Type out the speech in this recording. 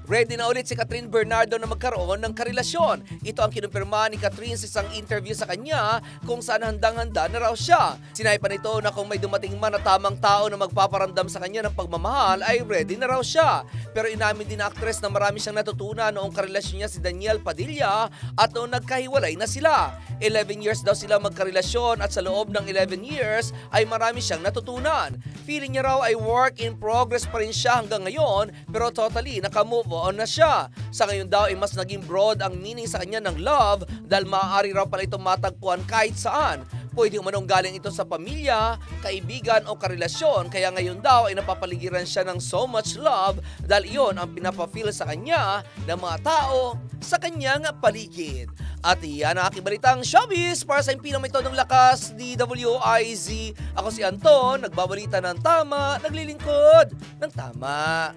Ready na ulit si Catherine Bernardo na magkaroon ng karelasyon. Ito ang kinumpirma ni Catherine sa isang interview sa kanya kung saan handang-handa na raw siya. Sinabi pa nito na kung may dumating man na tamang tao na magpaparamdam sa kanya ng pagmamahal ay ready na raw siya. Pero inamin din na actress na marami siyang natutunan noong karelasyon niya si Daniel Padilla at noong nagkahiwalay na sila. 11 years daw sila magkarelasyon at sa loob ng 11 years ay marami siyang natutunan. Feeling niya raw ay work in progress pa rin siya hanggang ngayon pero totally nakamove on na siya. Sa ngayon daw ay mas naging broad ang meaning sa kanya ng love dahil maaari raw pala ito matagpuan kahit saan. Pwede umanong galing ito sa pamilya, kaibigan o karelasyon kaya ngayon daw ay napapaligiran siya ng so much love dahil iyon ang pinapafeel sa kanya ng mga tao sa kanyang paligid. At iyan ang aking balitang showbiz para sa impinang may todong lakas, DWIZ. Ako si Anton, nagbabalita ng tama, naglilingkod ng tama.